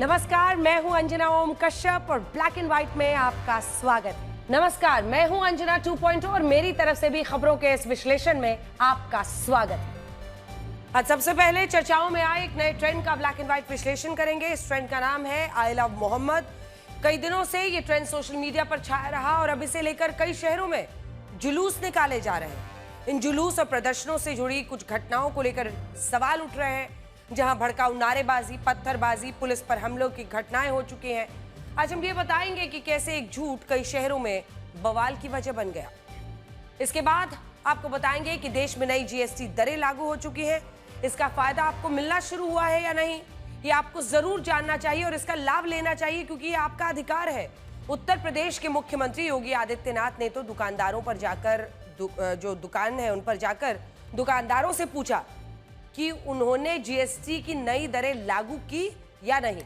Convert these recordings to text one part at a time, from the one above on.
नमस्कार, मैं हूं अंजना ओम कश्यप और ब्लैक एंड व्हाइट में आपका स्वागत है। नमस्कार, मैं हूं अंजना 2.0 और मेरी तरफ से भी खबरों के इस विश्लेषण में आपका स्वागत है। आज सबसे पहले चर्चाओं में आए एक नए ट्रेंड का ब्लैक एंड व्हाइट विश्लेषण करेंगे। इस ट्रेंड का नाम है आई लव मोहम्मद। कई दिनों से ये ट्रेंड सोशल मीडिया पर छाया रहा और अब इसे लेकर कई शहरों में जुलूस निकाले जा रहे हैं। इन जुलूस और प्रदर्शनों से जुड़ी कुछ घटनाओं को लेकर सवाल उठ रहे हैं, जहां भड़काऊ नारेबाजी, पत्थरबाजी, पुलिस पर हमलों की घटनाएं हो चुकी हैं। आज हम ये बताएंगे कि कैसे एक झूठ कई शहरों में बवाल की वजह बन गया। इसके बाद आपको बताएंगे कि देश में नई जीएसटी दरें लागू हो चुकी हैं। इसका फायदा आपको मिलना शुरू हुआ है या नहीं, ये आपको जरूर जानना चाहिए और इसका लाभ लेना चाहिए, क्योंकि ये आपका अधिकार है। उत्तर प्रदेश के मुख्यमंत्री योगी आदित्यनाथ ने तो दुकानदारों पर जाकर जो दुकान है उन पर जाकर दुकानदारों से पूछा कि उन्होंने जीएसटी की नई दरें लागू की या नहीं।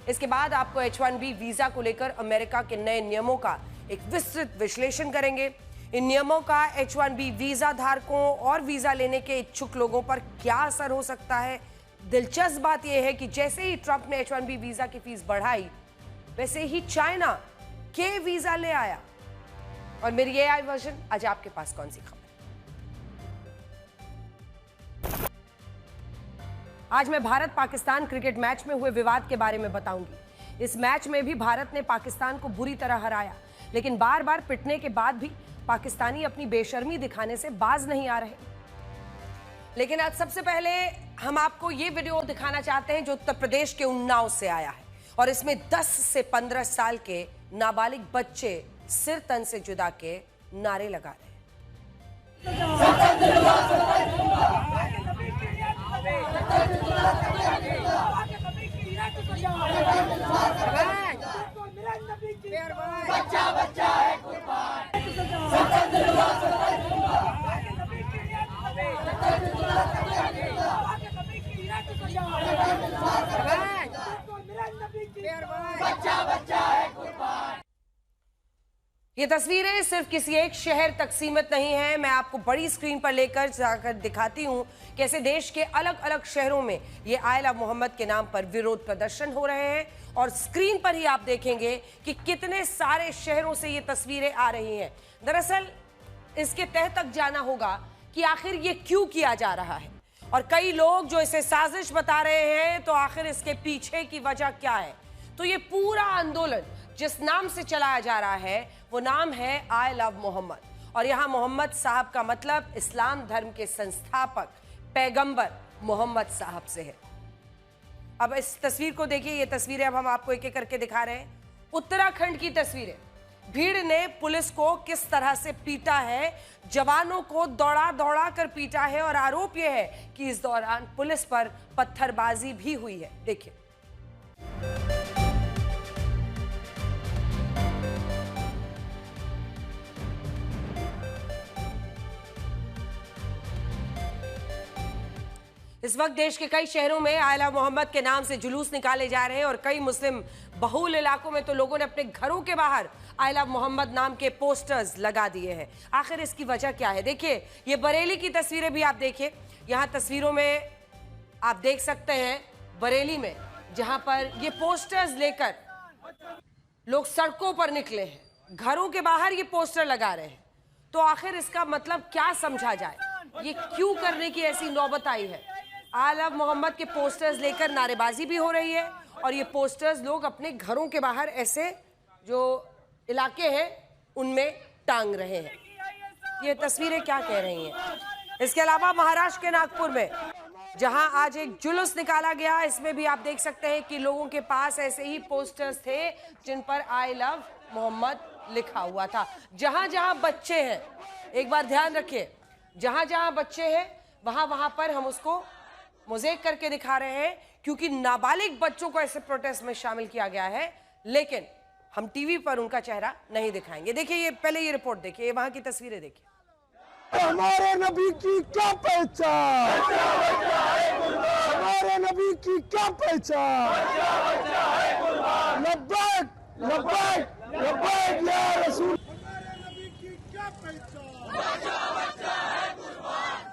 इसके बाद आपको H1B वीजा को लेकर अमेरिका के नए नियमों का एक विस्तृत विश्लेषण करेंगे। इन नियमों का H1B वीजा धारकों और वीजा लेने के इच्छुक लोगों पर क्या असर हो सकता है। दिलचस्प बात यह है कि जैसे ही ट्रंप ने H1B वीजा की फीस बढ़ाई, वैसे ही चाइना के वीजा ले आया। और मेरी AI वर्जन आज आपके पास कौन सी खबर। आज मैं भारत पाकिस्तान क्रिकेट मैच में हुए विवाद के बारे में बताऊंगी। इस मैच में भी भारत ने पाकिस्तान को बुरी तरह हराया, लेकिन बार बार पिटने के बाद भी पाकिस्तानी अपनी बेशर्मी दिखाने से बाज नहीं आ रहे। लेकिन आज सबसे पहले हम आपको ये वीडियो दिखाना चाहते हैं जो उत्तर प्रदेश के उन्नाव से आया है, और इसमें 10 से 15 साल के नाबालिग बच्चे सिर तन से जुदा के नारे लगा रहे हैं। बच्चा बच्चा है कुर्बान। बच्चा बच्चा है कुर्बान। ये तस्वीरें सिर्फ किसी एक शहर तक सीमित नहीं है। मैं आपको बड़ी स्क्रीन पर लेकर जाकर दिखाती हूं कैसे देश के अलग अलग शहरों में ये आई लव मोहम्मद के नाम पर विरोध प्रदर्शन हो रहे हैं। और स्क्रीन पर ही आप देखेंगे कि कितने सारे शहरों से ये तस्वीरें आ रही हैं। दरअसल इसके तह तक जाना होगा कि आखिर ये क्यों किया जा रहा है, और कई लोग जो इसे साजिश बता रहे हैं, तो आखिर इसके पीछे की वजह क्या है। तो ये पूरा आंदोलन जिस नाम से चलाया जा रहा है वो नाम है आई लव मोहम्मद, और यहां मोहम्मद साहब का मतलब इस्लाम धर्म के संस्थापक पैगंबर मोहम्मद साहब से है। अब इस तस्वीर को देखिए। ये तस्वीरें अब हम आपको एक एक करके दिखा रहे हैं। उत्तराखंड की तस्वीरें। भीड़ ने पुलिस को किस तरह से पीटा है, जवानों को दौड़ा दौड़ा कर पीटा है, और आरोप यह है कि इस दौरान पुलिस पर पत्थरबाजी भी हुई है। देखिए। इस वक्त देश के कई शहरों में आई लव मोहम्मद के नाम से जुलूस निकाले जा रहे हैं, और कई मुस्लिम बहुल इलाकों में तो लोगों ने अपने घरों के बाहर आई लव मोहम्मद नाम के पोस्टर्स लगा दिए हैं। आखिर इसकी वजह क्या है? देखिए, ये बरेली की तस्वीरें भी आप देखिए। यहां तस्वीरों में आप देख सकते हैं बरेली में, जहां पर ये पोस्टर्स लेकर लोग सड़कों पर निकले हैं, घरों के बाहर ये पोस्टर लगा रहे हैं। तो आखिर इसका मतलब क्या समझा जाए? ये क्यों करने की ऐसी नौबत आई है? आई लव मोहम्मद के पोस्टर्स लेकर नारेबाजी भी हो रही है, और ये पोस्टर्स लोग अपने घरों के बाहर ऐसे जो इलाके हैं उनमें टांग रहे हैं। ये तस्वीरें क्या कह रही हैं? इसके अलावा महाराष्ट्र के नागपुर में जहां आज एक जुलूस निकाला गया, इसमें भी आप देख सकते हैं कि लोगों के पास ऐसे ही पोस्टर्स थे जिन पर आई लव मोहम्मद लिखा हुआ था। जहां जहां बच्चे हैं, एक बार ध्यान रखिए, जहां जहां बच्चे हैं वहां वहां पर हम उसको मोज़ेक करके दिखा रहे हैं, क्योंकि नाबालिग बच्चों को ऐसे प्रोटेस्ट में शामिल किया गया है, लेकिन हम टीवी पर उनका चेहरा नहीं दिखाएंगे। देखिए, ये पहले ये रिपोर्ट देखिए, वहां की तस्वीरें देखिए। हमारे नबी की क्या पहचान, हमारे नबी की क्या पहचान। लब्बैक लब्बैक लब्बैक या रसूल। हमारे नबी की क्या पहचान। बच्चा बच्चा है कुर्बान।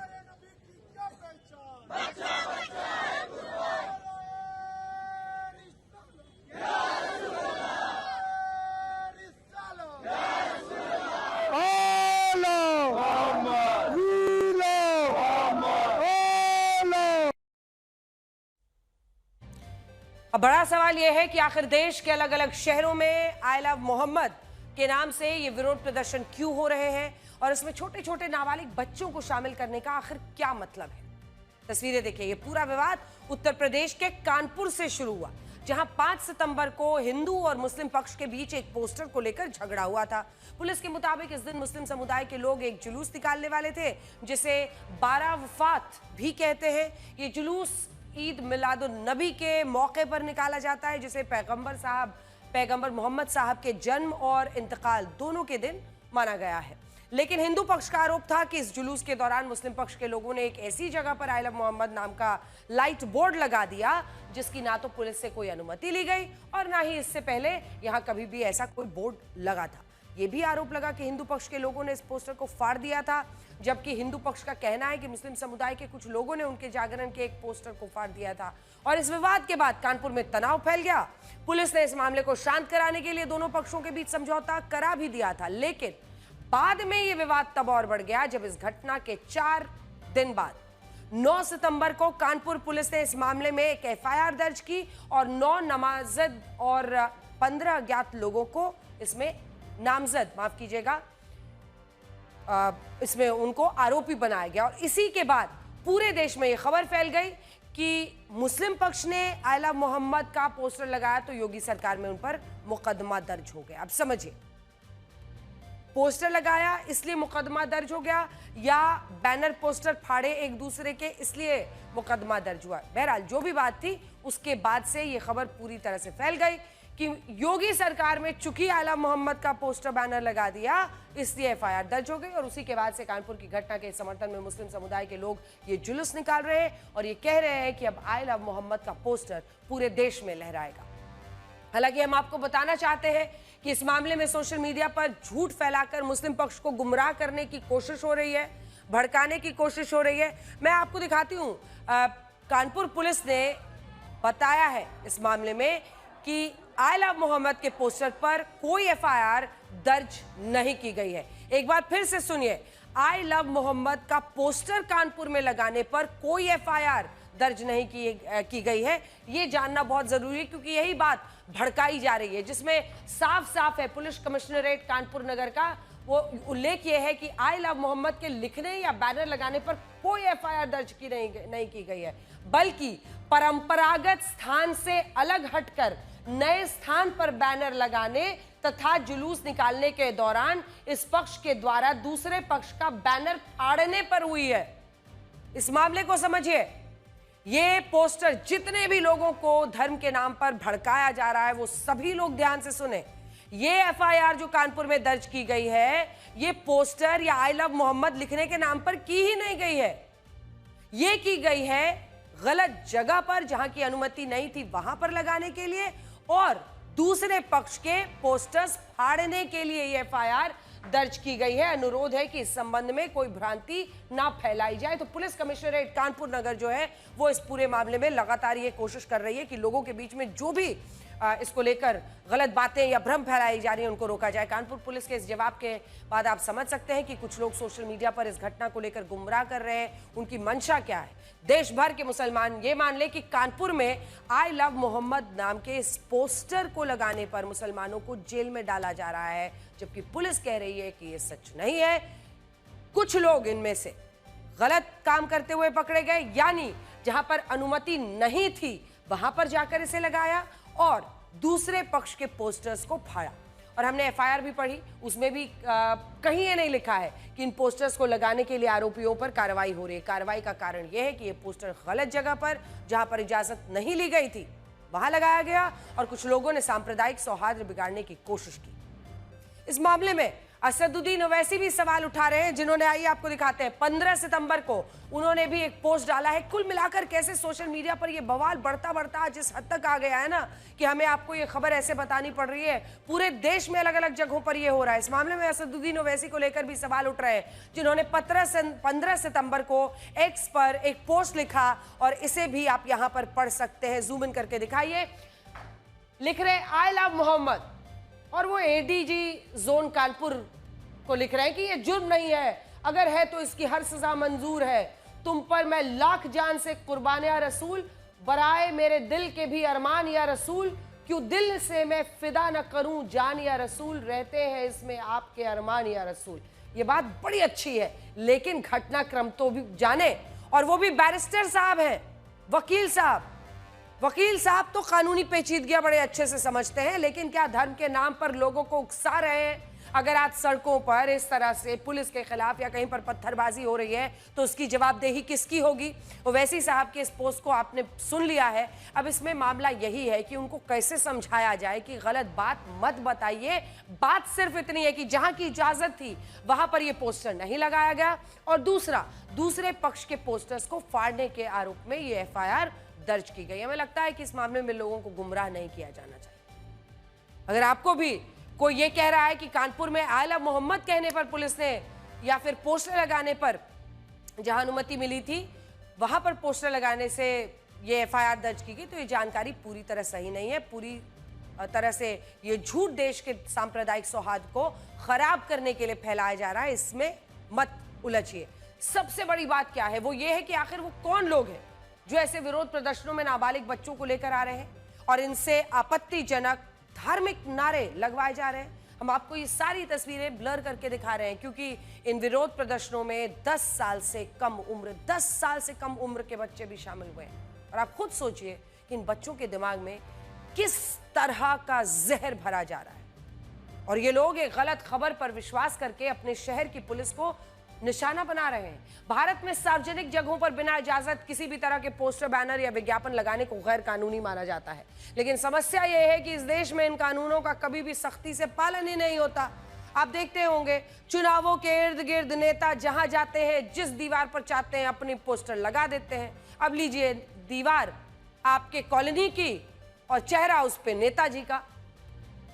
अब बड़ा सवाल यह है कि आखिर देश के अलग अलग शहरों में आई लव मोहम्मद के नाम से ये विरोध प्रदर्शन क्यों हो रहे हैं और इसमें छोटे छोटे नाबालिग बच्चों को शामिल करने का आखिर क्या मतलब है। तस्वीरें देखिए, ये पूरा विवाद उत्तर प्रदेश के कानपुर से शुरू हुआ, जहां 5 सितंबर को हिंदू और मुस्लिम पक्ष के बीच एक पोस्टर को लेकर झगड़ा हुआ था। पुलिस के मुताबिक इस दिन मुस्लिम समुदाय के लोग एक जुलूस निकालने वाले थे, जिसे 12 वफात भी कहते हैं। ये जुलूस ईद मिलादुन नबी के मौके पर निकाला जाता है, जिसे पैगंबर मोहम्मद साहब के जन्म और इंतकाल दोनों के दिन माना गया है। लेकिन हिंदू पक्ष का आरोप था कि इस जुलूस के दौरान मुस्लिम पक्ष के लोगों ने एक ऐसी जगह पर आई लव मोहम्मद नाम का लाइट बोर्ड लगा दिया, जिसकी ना तो पुलिस से कोई अनुमति ली गई और ना ही इससे पहले यहां कभी भी ऐसा कोई बोर्ड लगा था। यह भी आरोप लगा कि हिंदू पक्ष के लोगों ने इस पोस्टर को फाड़ दिया था, जबकि हिंदू पक्ष का कहना है कि मुस्लिम समुदाय के कुछ लोगों ने उनके जागरण के एक पोस्टर को फाड़ दिया था। और इस विवाद के बाद कानपुर में तनाव फैल गया। पुलिस ने इस मामले को शांत कराने के लिए दोनों पक्षों के बीच समझौता करा भी दिया था, लेकिन बाद में यह विवाद तब और बढ़ गया जब इस घटना के 4 दिन बाद 9 सितंबर को कानपुर पुलिस ने इस मामले में एक एफआईआर दर्ज की और 9 नामजद और 15 अज्ञात लोगों को इसमें इसमें उनको आरोपी बनाया गया। और इसी के बाद पूरे देश में यह खबर फैल गई कि मुस्लिम पक्ष ने आई लव मोहम्मद का पोस्टर लगाया तो योगी सरकार में उन पर मुकदमा दर्ज हो गया। अब समझिए, पोस्टर लगाया इसलिए मुकदमा दर्ज हो गया या बैनर पोस्टर फाड़े एक दूसरे के इसलिए मुकदमा दर्ज हुआ। बहरहाल जो भी बात थी, उसके बाद से यह खबर पूरी तरह से फैल गई कि योगी सरकार में चूंकि आई लव मोहम्मद का पोस्टर बैनर लगा दिया, इसलिए एफआईआर दर्ज हो गई। और उसी के बाद से कानपुर की घटना के समर्थन में मुस्लिम समुदाय के लोग ये जुलूस निकाल रहे हैं और ये कह रहे हैं कि अब आई लव मोहम्मद का पोस्टर पूरे देश में लहराएगा। हालांकि हम आपको बताना चाहते हैं कि इस मामले में सोशल मीडिया पर झूठ फैलाकर मुस्लिम पक्ष को गुमराह करने की कोशिश हो रही है, भड़काने की कोशिश हो रही है। मैं आपको दिखाती हूं, कानपुर पुलिस ने बताया है इस मामले में कि आई लव मोहम्मद के पोस्टर पर कोई एफआईआर दर्ज नहीं की गई है। एक बार फिर से सुनिए, आई लव मोहम्मद का पोस्टर कानपुर में लगाने पर कोई एफआईआर दर्ज नहीं की गई है। ये जानना बहुत जरूरी है, क्योंकि यही बात भड़काई जा रही है, जिसमें साफ साफ है पुलिस कमिश्नरेट कानपुर नगर का वो उल्लेख ये है कि आई लव मोहम्मद के लिखने या बैनर लगाने पर कोई एफआईआर दर्ज नहीं की गई है, बल्कि परंपरागत स्थान से अलग हटकर नए स्थान पर बैनर लगाने तथा जुलूस निकालने के दौरान इस पक्ष के द्वारा दूसरे पक्ष का बैनर फाड़ने पर हुई है। इस मामले को समझिए, ये पोस्टर जितने भी लोगों को धर्म के नाम पर भड़काया जा रहा है, वो सभी लोग ध्यान से सुने। ये एफआईआर जो कानपुर में दर्ज की गई है, ये पोस्टर या आई लव मोहम्मद लिखने के नाम पर की ही नहीं गई है। ये की गई है गलत जगह पर, जहां की अनुमति नहीं थी वहां पर लगाने के लिए, और दूसरे पक्ष के पोस्टर्स फाड़ने के लिए ये एफआईआर दर्ज की गई है। अनुरोध है कि इस संबंध में कोई भ्रांति ना फैलाई जाए। तो पुलिस कमिश्नरेट कानपुर नगर जो है वो इस पूरे मामले में लगातार ये कोशिश कर रही है कि लोगों के बीच में जो भी इसको लेकर गलत बातें या भ्रम फैलाई जा रही है उनको रोका जाए। कानपुर पुलिस के इस जवाब के बाद आप समझ सकते हैं कि कुछ लोग सोशल मीडिया पर इस घटना को लेकर गुमराह कर रहे हैं, उनकी मंशा क्या है। देश भर के मुसलमान ये मान ले कि कानपुर में आई लव मोहम्मद नाम के इस पोस्टर को लगाने पर मुसलमानों को जेल में डाला जा रहा है, जबकि पुलिस कह रही है कि ये सच नहीं है। कुछ लोग इनमें से गलत काम करते हुए पकड़े गए, यानी जहां पर अनुमति नहीं थी वहां पर जाकर इसे लगाया और दूसरे पक्ष के पोस्टर्स को फाड़ा। और हमने एफआईआर भी पढ़ी, उसमें भी कहीं ये नहीं लिखा है कि इन पोस्टर्स को लगाने के लिए आरोपियों पर कार्रवाई हो रही है। कार्रवाई का कारण यह है कि ये पोस्टर गलत जगह पर, जहां पर इजाजत नहीं ली गई थी, वहां लगाया गया और कुछ लोगों ने सांप्रदायिक सौहार्द बिगाड़ने की कोशिश की। इस मामले में असदुद्दीन ओवैसी भी सवाल उठा रहे हैं, जिन्होंने, आइए आपको दिखाते हैं, 15 सितंबर को उन्होंने भी एक पोस्ट डाला है। कुल मिलाकर कैसे सोशल मीडिया पर यह बवाल बढ़ता बढ़ता जिस हद तक आ गया है ना कि हमें आपको ये खबर ऐसे बतानी पड़ रही है। पूरे देश में अलग अलग जगहों पर यह हो रहा है। इस मामले में असदुद्दीन ओवैसी को लेकर भी सवाल उठ रहे हैं, जिन्होंने 15 सितंबर को एक्स पर एक पोस्ट लिखा और इसे भी आप यहां पर पढ़ सकते हैं। जूम इन करके दिखाइए। लिख रहे आई लव मोहम्मद और वो एडीजी जोन कानपुर को लिख रहे हैं कि ये जुर्म नहीं है, अगर है तो इसकी हर सजा मंजूर है। तुम पर मैं लाख जान से कुर्बान या रसूल, बराए मेरे दिल के भी अरमान या रसूल, क्यों दिल से मैं फिदा न करूं जान या रसूल, रहते हैं इसमें आपके अरमान या रसूल। ये बात बड़ी अच्छी है, लेकिन घटनाक्रम तो भी जाने, और वो भी बैरिस्टर साहब हैं, वकील साहब। वकील साहब तो कानूनी पेचीदगियां बड़े अच्छे से समझते हैं, लेकिन क्या धर्म के नाम पर लोगों को उकसा रहे हैं? अगर आज सड़कों पर इस तरह से पुलिस के खिलाफ या कहीं पर पत्थरबाजी हो रही है तो उसकी जवाबदेही किसकी होगी? ओवैसी साहब के इस पोस्ट को आपने सुन लिया है। अब इसमें मामला यही है कि उनको कैसे समझाया जाए कि गलत बात मत बताइए। बात सिर्फ इतनी है कि जहां की इजाजत थी वहां पर यह पोस्टर नहीं लगाया गया, और दूसरे पक्ष के पोस्टर्स को फाड़ने के आरोप में ये एफआईआर दर्ज की गई। हमें लगता है कि इस मामले में लोगों को गुमराह नहीं किया जाना चाहिए। अगर आपको भी कोई ये कह रहा है कि कानपुर में आई लव मोहम्मद कहने पर पुलिस ने या फिर पोस्टर लगाने पर जहां अनुमति मिली थी वहां पर पोस्टर लगाने से ये एफआईआर दर्ज की गई, तो ये जानकारी पूरी तरह सही नहीं है। पूरी तरह से ये झूठ देश के सांप्रदायिक सौहार्द को खराब करने के लिए फैलाया जा रहा है। इसमें मत उलझिए। सबसे बड़ी बात क्या है, वो ये है कि आखिर वो कौन लोग हैं जो ऐसे विरोध प्रदर्शनों में नाबालिग बच्चों को लेकर आ रहे हैं और इनसे आपत्तिजनक धार्मिक नारे लगवाए जा रहे हैं। हम आपको ये सारी तस्वीरें ब्लर करके दिखा रहे हैं, क्योंकि इन विरोध प्रदर्शनों में 10 साल से कम उम्र के बच्चे भी शामिल हुए हैं। और आप खुद सोचिए कि इन बच्चों के दिमाग में किस तरह का जहर भरा जा रहा है, और ये लोग एक गलत खबर पर विश्वास करके अपने शहर की पुलिस को निशाना बना रहे हैं। भारत में सार्वजनिक जगहों पर बिना इजाजत किसी भी तरह के पोस्टर, बैनर या विज्ञापन लगाने को गैर कानूनी माना जाता है, लेकिन समस्या यह है कि इस देश में इन कानूनों का कभी भी सख्ती से पालन ही नहीं होता। आप देखते होंगे चुनावों के इर्द गिर्द नेता जहां जाते हैं, जिस दीवार पर चाहते हैं अपनी पोस्टर लगा देते हैं। अब लीजिए दीवार आपके कॉलोनी की और चेहरा उस पे नेताजी का,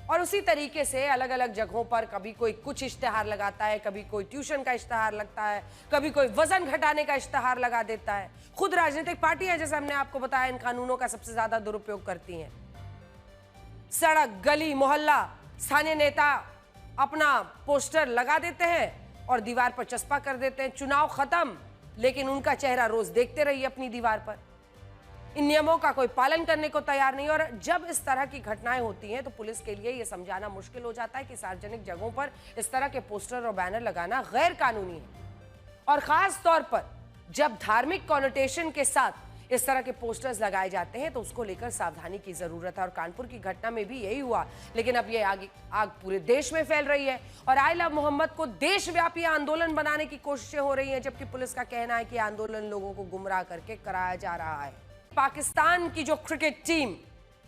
और उसी तरीके से अलग अलग जगहों पर कभी कोई कुछ इश्तेहार लगाता है, कभी कोई ट्यूशन का इश्तेहार लगता है, कभी कोई वजन घटाने का इश्तेहार लगा देता है। खुद राजनीतिक पार्टियां, जैसे हमने आपको बताया, इन कानूनों का सबसे ज्यादा दुरुपयोग करती हैं। सड़क, गली, मोहल्ला, स्थानीय नेता अपना पोस्टर लगा देते हैं और दीवार पर चस्पा कर देते हैं। चुनाव खत्म, लेकिन उनका चेहरा रोज देखते रहिए अपनी दीवार पर। इन नियमों का कोई पालन करने को तैयार नहीं, और जब इस तरह की घटनाएं होती हैं तो पुलिस के लिए यह समझाना मुश्किल हो जाता है कि सार्वजनिक जगहों पर इस तरह के पोस्टर और बैनर लगाना गैर कानूनी है। और खास तौर पर जब धार्मिक कॉनोटेशन के साथ इस तरह के पोस्टर्स लगाए जाते हैं तो उसको लेकर सावधानी की जरूरत है। और कानपुर की घटना में भी यही हुआ, लेकिन अब ये आग पूरे देश में फैल रही है और आई लव मोहम्मद को देशव्यापी आंदोलन बनाने की कोशिशें हो रही हैं, जबकि पुलिस का कहना है कि आंदोलन लोगों को गुमराह करके कराया जा रहा है। पाकिस्तान की जो क्रिकेट टीम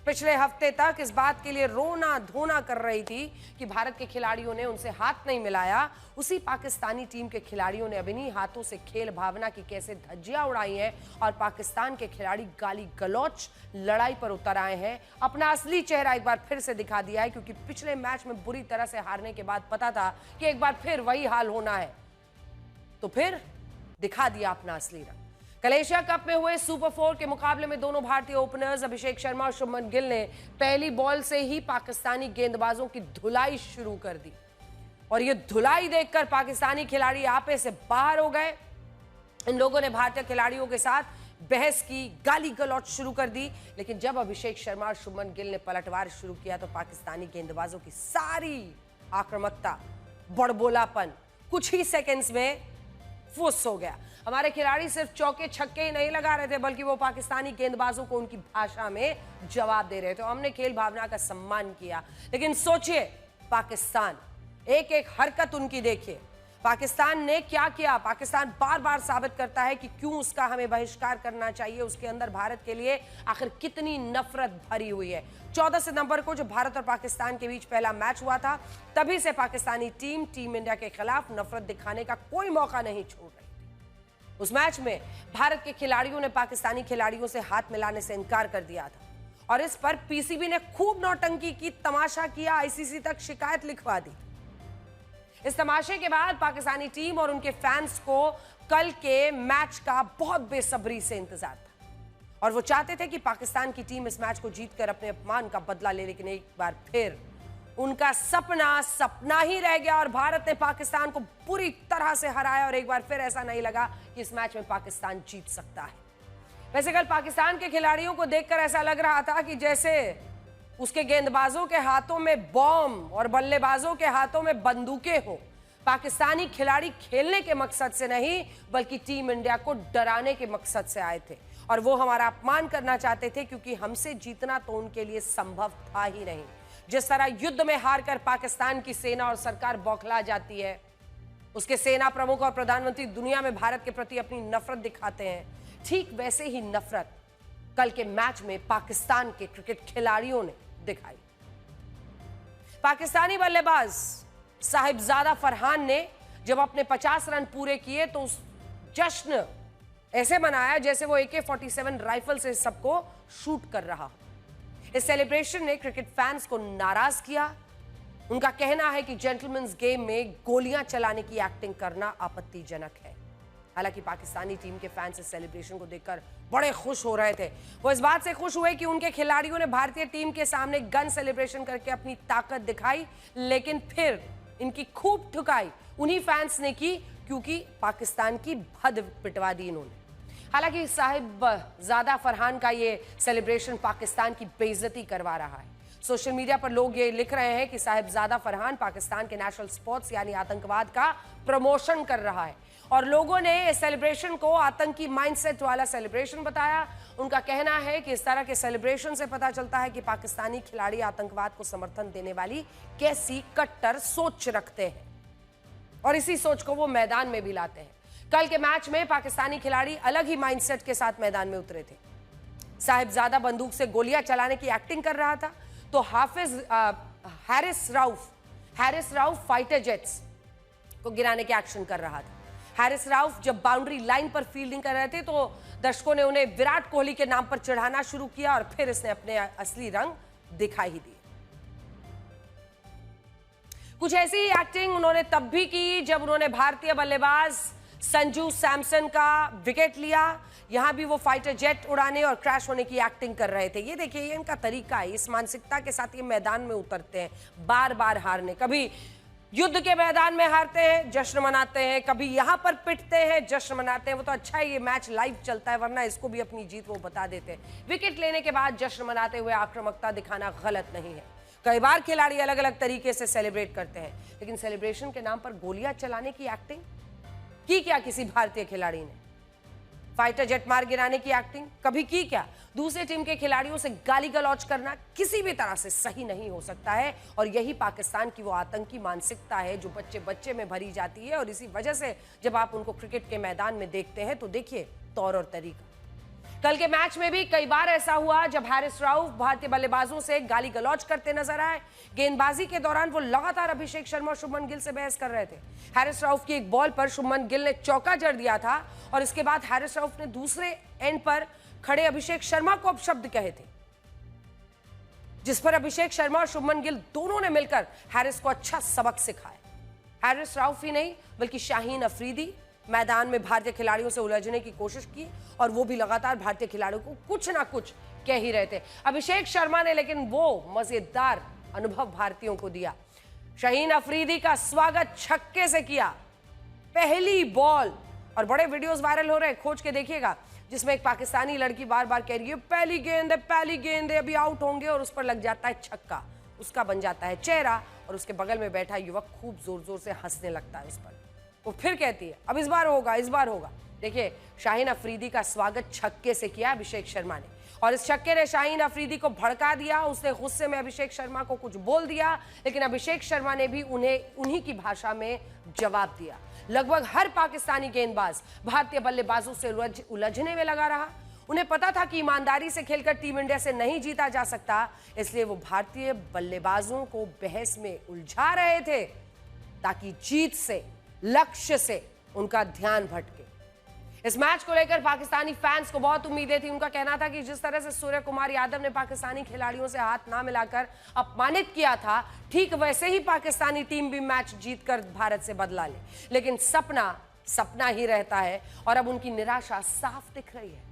पिछले हफ्ते तक इस बात के लिए रोना धोना कर रही थी कि भारत के खिलाड़ियों ने उनसे हाथ नहीं मिलाया, उसी पाकिस्तानी टीम के खिलाड़ियों ने अब इन्हीं हाथों से खेल भावना की कैसे धज्जियां उड़ाई हैं, और पाकिस्तान के खिलाड़ी गाली गलौच लड़ाई पर उतर आए हैं। अपना असली चेहरा एक बार फिर से दिखा दिया है, क्योंकि पिछले मैच में बुरी तरह से हारने के बाद पता था कि एक बार फिर वही हाल होना है, तो फिर दिखा दिया अपना असली रंग। कल एशिया कप में हुए सुपर 4 के मुकाबले में दोनों भारतीय ओपनर्स अभिषेक शर्मा और शुभमन गिल ने पहली बॉल से ही पाकिस्तानी गेंदबाजों की धुलाई शुरू कर दी, और ये धुलाई देखकर पाकिस्तानी खिलाड़ी आपे से बाहर हो गए। इन लोगों ने भारतीय खिलाड़ियों के साथ बहस की, गाली गलौच शुरू कर दी, लेकिन जब अभिषेक शर्मा और शुभमन गिल ने पलटवार शुरू किया तो पाकिस्तानी गेंदबाजों की सारी आक्रामकता, बड़बोलापन कुछ ही सेकेंड्स में फुस हो गया। हमारे खिलाड़ी सिर्फ चौके छक्के ही नहीं लगा रहे थे, बल्कि वो पाकिस्तानी गेंदबाजों को उनकी भाषा में जवाब दे रहे थे। हमने खेल भावना का सम्मान किया, लेकिन सोचिए पाकिस्तान, एक एक हरकत उनकी देखिए। पाकिस्तान ने क्या किया? पाकिस्तान बार बार साबित करता है कि क्यों उसका हमें बहिष्कार करना चाहिए। उसके अंदर भारत के लिए आखिर कितनी नफरत भरी हुई है। 14 सितंबर को जब भारत और पाकिस्तान के बीच पहला मैच हुआ था, तभी से पाकिस्तानी टीम इंडिया के खिलाफ नफरत दिखाने का कोई मौका नहीं छोड़ रही। उस मैच में भारत के खिलाड़ियों ने पाकिस्तानी खिलाड़ियों से हाथ मिलाने से इनकार कर दिया था, और इस पर पीसीबी ने खूब नौटंकी की, तमाशा किया, आईसीसी तक शिकायत लिखवा दी। इस तमाशे के बाद पाकिस्तानी टीम और उनके फैंस को कल के मैच का बहुत बेसब्री से इंतजार था, और वो चाहते थे कि पाकिस्तान की टीम इस मैच को जीतकर अपने अपमान का बदला ले, लेकिन एक बार फिर उनका सपना ही रह गया और भारत ने पाकिस्तान को पूरी तरह से हराया, और एक बार फिर ऐसा नहीं लगा कि इस मैच में पाकिस्तान जीत सकता है। वैसे कल पाकिस्तान के खिलाड़ियों को देखकर ऐसा लग रहा था कि जैसे उसके गेंदबाजों के हाथों में बॉम्ब और बल्लेबाजों के हाथों में बंदूकें हो। पाकिस्तानी खिलाड़ी खेलने के मकसद से नहीं बल्कि टीम इंडिया को डराने के मकसद से आए थे और वो हमारा अपमान करना चाहते थे, क्योंकि हमसे जीतना तो उनके लिए संभव था ही नहीं। जिस तरह युद्ध में हारकर पाकिस्तान की सेना और सरकार बौखला जाती है, उसके सेना प्रमुख और प्रधानमंत्री दुनिया में भारत के प्रति अपनी नफरत दिखाते हैं, ठीक वैसे ही नफरत कल के मैच में पाकिस्तान के क्रिकेट खिलाड़ियों ने दिखाई। पाकिस्तानी बल्लेबाज साहिबजादा फरहान ने जब अपने 50 रन पूरे किए तो उस जश्न ऐसे मनाया जैसे वो AK-47 राइफल से सबको शूट कर रहा हो। इस सेलिब्रेशन ने क्रिकेट फैंस को नाराज किया। उनका कहना है कि जेंटलमैन्स गेम में गोलियां चलाने की एक्टिंग करना आपत्तिजनक है। हालांकि पाकिस्तानी टीम के फैंस इस सेलिब्रेशन को देखकर बड़े खुश हो रहे थे। वो इस बात से खुश हुए कि उनके खिलाड़ियों ने भारतीय टीम के सामने गन सेलिब्रेशन करके अपनी ताकत दिखाई, लेकिन फिर इनकी खूब ठुकाई उन्हीं फैंस ने की क्योंकि पाकिस्तान की भद पिटवा दी इन्होंने। हालांकि साहिबजादा फरहान का ये सेलिब्रेशन पाकिस्तान की बेइज्जती करवा रहा है। सोशल मीडिया पर लोग ये लिख रहे हैं कि साहिबजादा फरहान पाकिस्तान के नेशनल स्पोर्ट्स यानी आतंकवाद का प्रमोशन कर रहा है और लोगों ने इस सेलिब्रेशन को आतंकी माइंडसेट वाला सेलिब्रेशन बताया। उनका कहना है कि इस तरह के सेलिब्रेशन से पता चलता है कि पाकिस्तानी खिलाड़ी आतंकवाद को समर्थन देने वाली कैसी कट्टर सोच रखते हैं और इसी सोच को वो मैदान में भी लाते हैं। कल के मैच में पाकिस्तानी खिलाड़ी अलग ही माइंडसेट के साथ मैदान में उतरे थे। साहिबजादा बंदूक से गोलियां चलाने की एक्टिंग कर रहा था तो हैरिस राउफ फाइटर जेट्स को गिराने के एक्शन कर रहा था। हैरिस राउफ जब बाउंड्री लाइन पर फील्डिंग कर रहे थे तो दर्शकों ने उन्हें विराट कोहली के नाम पर चढ़ाना शुरू किया और फिर इसने अपने असली रंग दिखाई ही दिए। कुछ ऐसी ही एक्टिंग उन्होंने तब भी की जब उन्होंने भारतीय बल्लेबाज संजू सैमसन का विकेट लिया। यहां भी वो फाइटर जेट उड़ाने और क्रैश होने की एक्टिंग कर रहे थे। ये देखिए, ये इनका तरीका है। इस मानसिकता के साथ ये मैदान में उतरते हैं, बार बार हारने। कभी युद्ध के मैदान में हारते हैं, जश्न मनाते हैं, कभी यहां पर पिटते हैं, जश्न मनाते हैं। वो तो अच्छा है ये मैच लाइव चलता है, वरना इसको भी अपनी जीत वो बता देते हैं। विकेट लेने के बाद जश्न मनाते हुए आक्रामकता दिखाना गलत नहीं है। कई बार खिलाड़ी अलग अलग तरीके से सेलिब्रेट करते हैं, लेकिन सेलिब्रेशन के नाम पर गोलियां चलाने की एक्टिंग की क्या किसी भारतीय खिलाड़ी ने? फाइटर जेट मार गिराने की एक्टिंग कभी की क्या? दूसरे टीम के खिलाड़ियों से गाली गलौज करना किसी भी तरह से सही नहीं हो सकता है और यही पाकिस्तान की वो आतंकी मानसिकता है जो बच्चे बच्चे में भरी जाती है और इसी वजह से जब आप उनको क्रिकेट के मैदान में देखते हैं तो देखिए तौर और तरीका। कल के मैच में भी कई बार ऐसा हुआ जब हैरिस राउफ भारतीय बल्लेबाजों से गाली गलौज करते नजर आए। गेंदबाजी के दौरान वो लगातार अभिषेक शर्मा और शुभमन गिल से बहस कर रहे थे। हैरिस राउफ की एक बॉल पर शुभमन गिल ने चौका जड़ दिया था और इसके बाद हैरिस राउफ ने दूसरे एंड पर खड़े अभिषेक शर्मा को अपशब्द कहे थे, जिस पर अभिषेक शर्मा और शुभमन गिल दोनों ने मिलकर हैरिस को अच्छा सबक सिखाया। हैरिस राउफ ही नहीं बल्कि शाहीन अफरीदी मैदान में भारतीय खिलाड़ियों से उलझने की कोशिश की और वो भी लगातार भारतीय खिलाड़ियों को कुछ ना कुछ कह ही रहे थे। अभिषेक शर्मा ने लेकिन वो मजेदार अनुभव भारतीयों को दिया। शाहीन अफरीदी का स्वागत छक्के से किया, पहली बॉल। और बड़े वीडियोस वायरल हो रहे हैं, खोज के देखिएगा, जिसमें एक पाकिस्तानी लड़की बार बार कह रही है पहली गेंद है, अभी आउट होंगे, और उस पर लग जाता है छक्का। उसका बन जाता है चेहरा और उसके बगल में बैठा युवक खूब जोर जोर से हंसने लगता है उस पर। वो फिर कहती है अब इस बार होगा। देखिए, शाहीन अफरीदी का स्वागत छक्के से किया अभिषेक शर्मा ने और इस छक्के ने शाहीन अफरीदी को भड़का दिया। उसने गुस्से में अभिषेक शर्मा को कुछ बोल दिया, लेकिन अभिषेक शर्मा ने भी उन्हीं की भाषा में जवाब दिया। लगभग हर पाकिस्तानी गेंदबाज भारतीय बल्लेबाजों से उलझने में लगा रहा। उन्हें पता था कि ईमानदारी से खेलकर टीम इंडिया से नहीं जीता जा सकता, इसलिए वो भारतीय बल्लेबाजों को बहस में उलझा रहे थे ताकि जीत से, लक्ष्य से उनका ध्यान भटके। इस मैच को लेकर पाकिस्तानी फैंस को बहुत उम्मीदें थी। उनका कहना था कि जिस तरह से सूर्य कुमार यादव ने पाकिस्तानी खिलाड़ियों से हाथ ना मिलाकर अपमानित किया था, ठीक वैसे ही पाकिस्तानी टीम भी मैच जीतकर भारत से बदला ले। लेकिन सपना ही रहता है और अब उनकी निराशा साफ दिख रही है।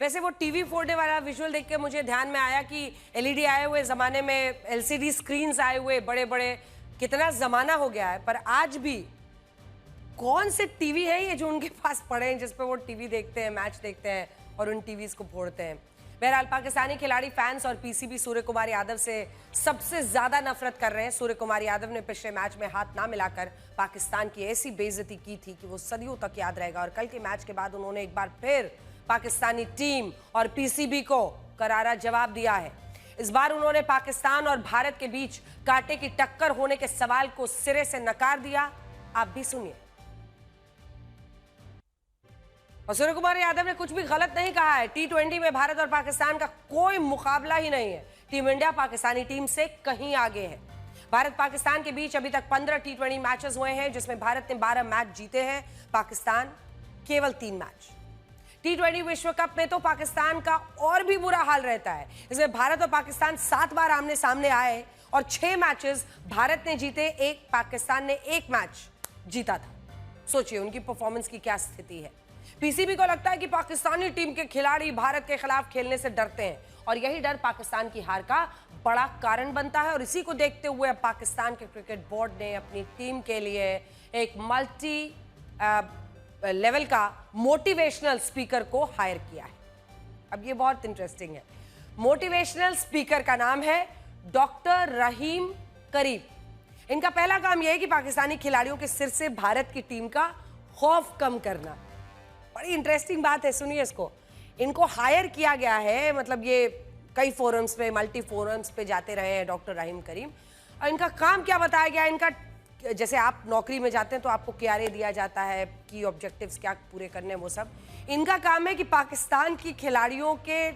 वैसे वो टीवी फोड़ने वाला विजुअल देख के मुझे ध्यान में आया कि एलईडी आए हुए जमाने में, एलसीडी स्क्रीन्स आए हुए बड़े बड़े, कितना जमाना हो गया है, पर आज भी कौन से टीवी है ये जो उनके पास पड़े हैं जिस पे वो टीवी देखते हैं, मैच देखते हैं और उन टीवीज को फोड़ते हैं। बहरहाल पाकिस्तानी खिलाड़ी फैंस और पीसीबी सूर्य कुमार यादव से सबसे ज्यादा नफरत कर रहे हैं। सूर्य कुमार यादव ने पिछले मैच में हाथ ना मिलाकर पाकिस्तान की ऐसी बेइज्जती की थी कि वो सदियों तक याद रहेगा। और कल के मैच के बाद उन्होंने एक बार फिर पाकिस्तानी टीम और पीसीबी को करारा जवाब दिया है। इस बार उन्होंने पाकिस्तान और भारत के बीच कांटे की टक्कर होने के सवाल को सिरे से नकार दिया। आप भी सुनिए। और सूर्य कुमार यादव ने कुछ भी गलत नहीं कहा है। T20 में भारत और पाकिस्तान का कोई मुकाबला ही नहीं है। टीम इंडिया पाकिस्तानी टीम से कहीं आगे है। भारत पाकिस्तान के बीच अभी तक 15 T20 मैचेस हुए हैं जिसमें भारत ने 12 मैच जीते हैं, पाकिस्तान केवल 3 मैच। T20 विश्व कप में तो पाकिस्तान का और भी बुरा हाल रहता है। इसमें भारत और पाकिस्तान 7 बार आमने सामने आए और 6 मैचेस भारत ने जीते, एक पाकिस्तान ने 1 मैच जीता था। सोचिए उनकी परफॉर्मेंस की क्या स्थिति है। पीसीबी को लगता है कि पाकिस्तानी टीम के खिलाड़ी भारत के खिलाफ खेलने से डरते हैं और यही डर पाकिस्तान की हार का बड़ा कारण बनता है। और इसी को देखते हुए पाकिस्तान के क्रिकेट बोर्ड ने अपनी टीम के लिए एक मल्टी लेवल का मोटिवेशनल स्पीकर को हायर किया है। अब ये बहुत इंटरेस्टिंग है। मोटिवेशनल स्पीकर का नाम है डॉक्टर रहीम करीम। इनका पहला काम यह है कि पाकिस्तानी खिलाड़ियों के सिर से भारत की टीम का खौफ कम करना। बड़ी इंटरेस्टिंग बात है, सुनिए इसको। इनको हायर किया गया है, मतलब ये कई फोरम्स पे, मल्टी फोरम्स पे जाते रहे हैं डॉक्टर रहीम करीम। और इनका काम क्या बताया गया? इनका जैसे आप नौकरी में जाते हैं तो आपको KRA दिया जाता है, की ऑब्जेक्टिव्स क्या पूरे करने, वो सब। इनका काम है कि पाकिस्तान की खिलाड़ियों के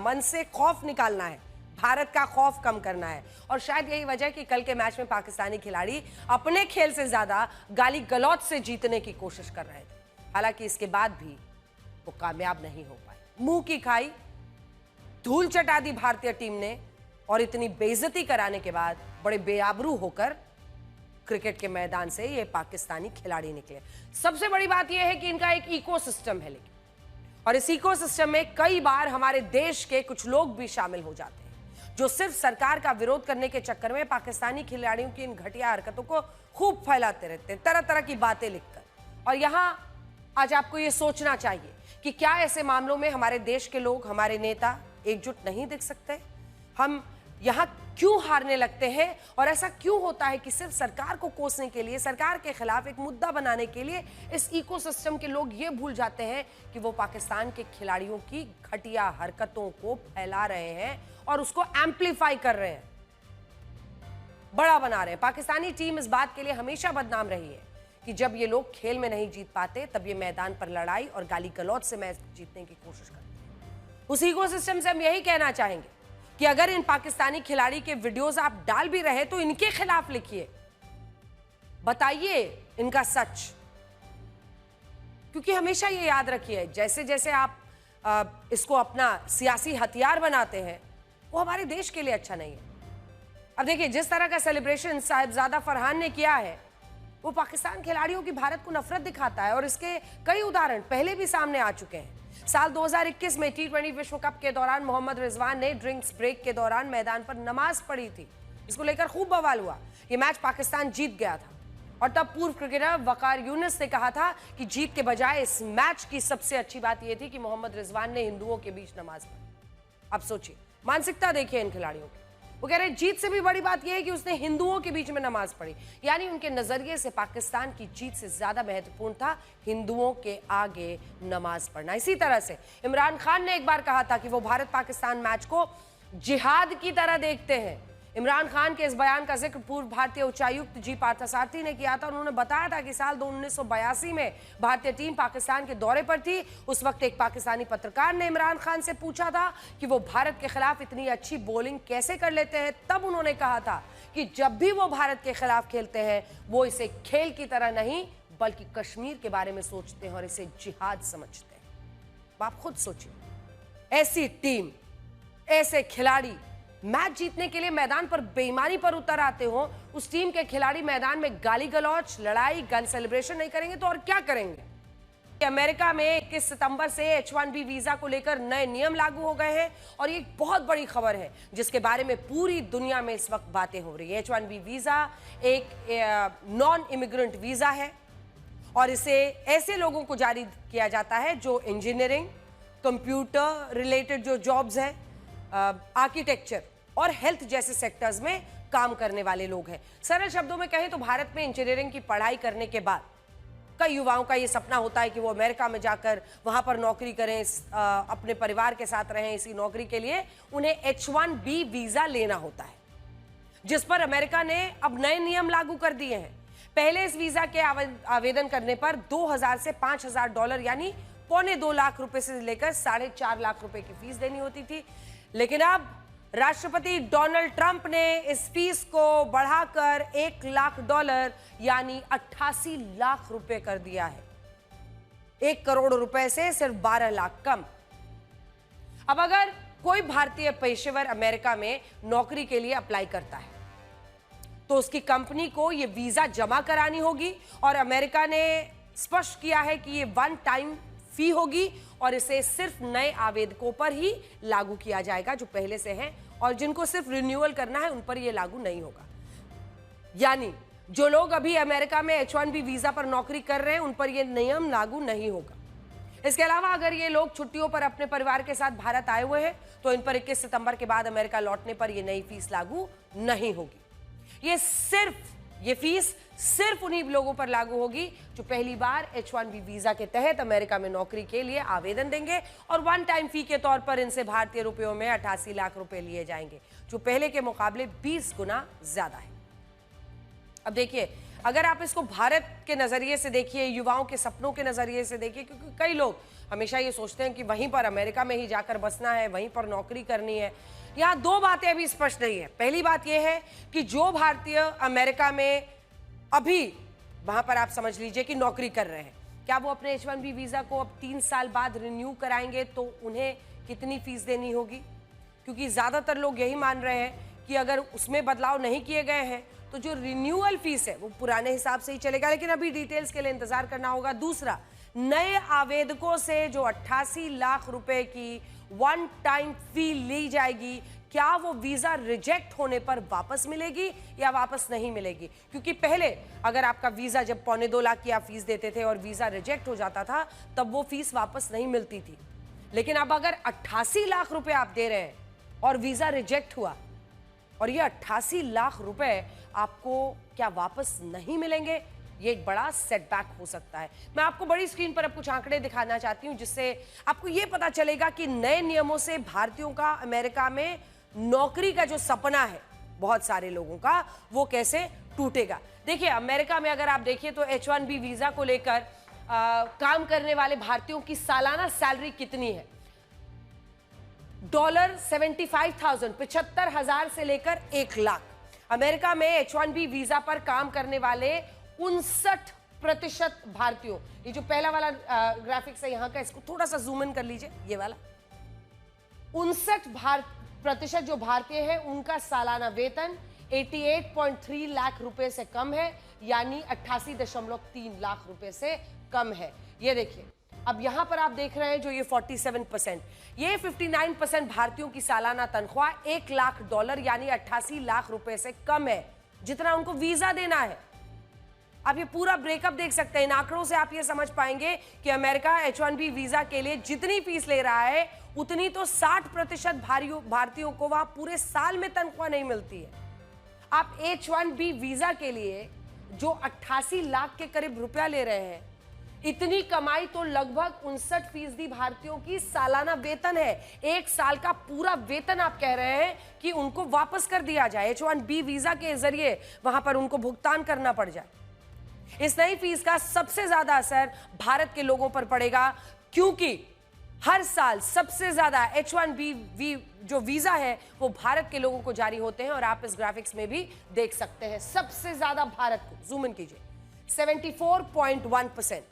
मन से खौफ निकालना है, भारत का खौफ कम करना है। और शायद यही वजह है कि कल के मैच में पाकिस्तानी खिलाड़ी अपने खेल से ज्यादा गाली गलौज से जीतने की कोशिश कर रहे थे। हालांकि इसके बाद भी वो कामयाब नहीं हो पाए। मुंह की खाई, धूल चटा दी भारतीय टीम ने और इतनी बेइज्जती कराने के बाद बड़े बेआबरू होकर क्रिकेट के मैदान से ये पाकिस्तानी खिलाड़ी निकले। सबसे बड़ी बात यह है कि इनका एक इकोसिस्टम है, लेकिन और इस इकोसिस्टम में कई बार हमारे देश के कुछ लोग भी शामिल हो जाते हैं जो सिर्फ सरकार का विरोध करने के चक्कर में पाकिस्तानी खिलाड़ियों की इन घटिया हरकतों को खूब फैलाते रहते हैं, तरह तरह की बातें लिखकर। और यहां आज आपको यह सोचना चाहिए कि क्या ऐसे मामलों में हमारे देश के लोग, हमारे नेता एकजुट नहीं दिख सकते? हम यहां क्यों हारने लगते हैं और ऐसा क्यों होता है कि सिर्फ सरकार को कोसने के लिए, सरकार के खिलाफ एक मुद्दा बनाने के लिए इस इकोसिस्टम के लोग ये भूल जाते हैं कि वो पाकिस्तान के खिलाड़ियों की घटिया हरकतों को फैला रहे हैं और उसको एम्पलीफाई कर रहे हैं, बड़ा बना रहे हैं। पाकिस्तानी टीम इस बात के लिए हमेशा बदनाम रही है कि जब ये लोग खेल में नहीं जीत पाते तब ये मैदान पर लड़ाई और गाली गलौज से मैच जीतने की कोशिश करते हैं। उस इकोसिस्टम से हम यही कहना चाहेंगे कि अगर इन पाकिस्तानी खिलाड़ी के वीडियोस आप डाल भी रहे तो इनके खिलाफ लिखिए, बताइए इनका सच। क्योंकि हमेशा ये याद रखिए, जैसे जैसे आप इसको अपना सियासी हथियार बनाते हैं वो हमारे देश के लिए अच्छा नहीं है। अब देखिए जिस तरह का सेलिब्रेशन साहिबजादा फरहान ने किया है वो पाकिस्तान खिलाड़ियों की भारत को नफरत दिखाता है और इसके कई उदाहरण पहले भी सामने आ चुके हैं। साल 2021 में T20 विश्व कप के दौरान मोहम्मद रिजवान ने ड्रिंक्स ब्रेक के दौरान मैदान पर नमाज पढ़ी थी, इसको लेकर खूब बवाल हुआ। ये मैच पाकिस्तान जीत गया था और तब पूर्व क्रिकेटर वकार यूनुस ने कहा था कि जीत के बजाय इस मैच की सबसे अच्छी बात यह थी कि मोहम्मद रिजवान ने हिंदुओं के बीच नमाज पढ़ी। अब सोचिए, मानसिकता देखिए इन खिलाड़ियों की। वो कह रहे हैं जीत से भी बड़ी बात यह है कि उसने हिंदुओं के बीच में नमाज पढ़ी, यानी उनके नजरिए से पाकिस्तान की जीत से ज्यादा महत्वपूर्ण था हिंदुओं के आगे नमाज पढ़ना। इसी तरह से इमरान खान ने एक बार कहा था कि वो भारत पाकिस्तान मैच को जिहाद की तरह देखते हैं। इमरान खान के इस बयान का जिक्र पूर्व भारतीय उच्चायुक्त जी पार्थसारथी ने किया था। उन्होंने बताया था कि साल 1982 में भारतीय टीम पाकिस्तान के दौरे पर थी। उस वक्त एक पाकिस्तानी पत्रकार ने इमरान खान से पूछा था कि वो भारत के खिलाफ इतनी अच्छी बॉलिंग कैसे कर लेते हैं। तब उन्होंने कहा था कि जब भी वो भारत के खिलाफ खेलते हैं वो इसे खेल की तरह नहीं बल्कि कश्मीर के बारे में सोचते हैं और इसे जिहाद समझते हैं। आप खुद सोचिए, ऐसी टीम, ऐसे खिलाड़ी मैच जीतने के लिए मैदान पर बेईमानी पर उतर आते हो, उस टीम के खिलाड़ी मैदान में गाली गलौज, लड़ाई, गन सेलिब्रेशन नहीं करेंगे तो और क्या करेंगे? अमेरिका में 21 सितंबर से H1B वीजा को लेकर नए नियम लागू हो गए हैं और ये एक बहुत बड़ी खबर है जिसके बारे में पूरी दुनिया में इस वक्त बातें हो रही है। H1B वीजा एक नॉन इमिग्रेंट वीजा है और इसे ऐसे लोगों को जारी किया जाता है जो इंजीनियरिंग, कंप्यूटर रिलेटेड जो जॉब्स हैं, आर्किटेक्चर और हेल्थ जैसे सेक्टर्स में काम करने वाले लोग हैं। सरल शब्दों में कहें तो भारत में इंजीनियरिंग की पढ़ाई करने के बाद कई युवाओं का ये सपना होता है कि वो अमेरिका में जाकर वहां पर नौकरी करें, अपने परिवार के साथ रहें। इसी नौकरी के लिए उन्हें H-1B वीजा लेना होता है, जिस पर अमेरिका ने अब नए नियम लागू कर दिए हैं। पहले इस वीजा के आवेदन करने पर 2000 से $5000 यानी $2.25 लाख रुपए से लेकर 4.5 लाख रुपए की फीस देनी होती थी। लेकिन अब राष्ट्रपति डोनाल्ड ट्रंप ने इस फीस को बढ़ाकर $1 लाख यानी 88 लाख रुपए कर दिया है। 1 करोड़ रुपए से सिर्फ 12 लाख कम। अब अगर कोई भारतीय पेशेवर अमेरिका में नौकरी के लिए अप्लाई करता है तो उसकी कंपनी को यह वीजा जमा करानी होगी और अमेरिका ने स्पष्ट किया है कि यह वन टाइम फी होगी और इसे सिर्फ नए आवेदकों पर ही लागू किया जाएगा जो पहले से हैं, और जिनको सिर्फ रिन्यूअल करना है उन पर यह लागू नहीं होगा। यानी जो लोग अभी अमेरिका में H-1B वीजा पर नौकरी कर रहे हैं उन पर यह नियम लागू नहीं होगा। इसके अलावा अगर ये लोग छुट्टियों पर अपने परिवार के साथ भारत आए हुए हैं तो इन पर 21 सितंबर के बाद अमेरिका लौटने पर यह नई फीस लागू नहीं होगी। ये फीस सिर्फ उन्हीं लोगों पर लागू होगी जो पहली बार H-1B वीजा के तहत अमेरिका में नौकरी के लिए आवेदन देंगे और वन टाइम फी के तौर पर इनसे भारतीय रुपयों में 88 लाख रुपए लिए जाएंगे, जो पहले के मुकाबले 20 गुना ज्यादा है। अब देखिए, अगर आप इसको भारत के नजरिए से देखिए, युवाओं के सपनों के नजरिए से देखिए, क्योंकि कई लोग हमेशा ये सोचते हैं कि वहीं पर अमेरिका में ही जाकर बसना है, वहीं पर नौकरी करनी है। यहाँ दो बातें अभी स्पष्ट नहीं है। पहली बात यह है कि जो भारतीय अमेरिका में अभी वहां पर आप समझ लीजिए कि नौकरी कर रहे हैं, क्या वो अपने H-1B वीजा को अब 3 साल बाद रिन्यू कराएंगे तो उन्हें कितनी फीस देनी होगी? क्योंकि ज्यादातर लोग यही मान रहे हैं कि अगर उसमें बदलाव नहीं किए गए हैं तो जो रिन्यूअल फीस है वो पुराने हिसाब से ही चलेगा, लेकिन अभी डिटेल्स के लिए इंतजार करना होगा। दूसरा, नए आवेदकों से जो 88 लाख रुपए की वन टाइम फी ली जाएगी, क्या वो वीजा रिजेक्ट होने पर वापस मिलेगी या वापस नहीं मिलेगी? क्योंकि पहले अगर आपका वीजा जब 2.25 लाख की आप फीस देते थे और वीजा रिजेक्ट हो जाता था तब वो फीस वापस नहीं मिलती थी। लेकिन अब अगर 88 लाख रुपए आप दे रहे हैं और वीजा रिजेक्ट हुआ और ये 88 लाख रुपए आपको क्या वापस नहीं मिलेंगे, ये एक बड़ा सेटबैक हो सकता है। मैं आपको बड़ी स्क्रीन पर अब कुछ आंकड़े दिखाना चाहती हूं जिससे आपको ये पता चलेगा कि नए नियमों से भारतीयों का अमेरिका में नौकरी का जो सपना है बहुत सारे लोगों का, वो कैसे टूटेगा। देखिए, अमेरिका में अगर आप देखिए तो H-1B वीजा को लेकर काम करने वाले भारतीयों की सालाना सैलरी कितनी है? $75,000 से लेकर 1 लाख। अमेरिका में H-1B वीजा पर काम करने वाले 59% भारतीयों, ये जो पहला वाला ग्राफिक्स है यहाँ का, इसको थोड़ा सा जूम इन कर लीजिए, ये वाला। 59% जो भारतीय है उनका सालाना वेतन 88.3 लाख रुपए से कम है, यानी 88.3 लाख रुपए से कम है। ये देखिए, अब यहां पर आप देख रहे हैं जो ये 47%, ये 59% भारतीयों की सालाना तनख्वाह $1 लाख यानी 88 लाख रुपए से कम है, जितना उनको वीजा देना है। आप ये पूरा ब्रेकअप देख सकते हैं। इन आंकड़ों से आप ये समझ पाएंगे कि अमेरिका H-1B वीजा के लिए जितनी फीस ले रहा है उतनी तो 60% भारतीयों को वहां पूरे साल में तनख्वाह नहीं मिलती है। आप H-1B वीजा के लिए जो 88 लाख के करीब रुपया ले रहे हैं, इतनी कमाई तो लगभग 59% भारतीयों की सालाना वेतन है। एक साल का पूरा वेतन आप कह रहे हैं कि उनको वापस कर दिया जाए, H-1B वीजा के जरिए वहां पर उनको भुगतान करना पड़ जाए। इस नई फीस का सबसे ज्यादा असर भारत के लोगों पर पड़ेगा, क्योंकि हर साल सबसे ज्यादा H-1B जो वीजा है वो भारत के लोगों को जारी होते हैं, और आप इस ग्राफिक्स में भी देख सकते हैं। सबसे ज्यादा भारत को, जूम इन कीजिए, 74.1%।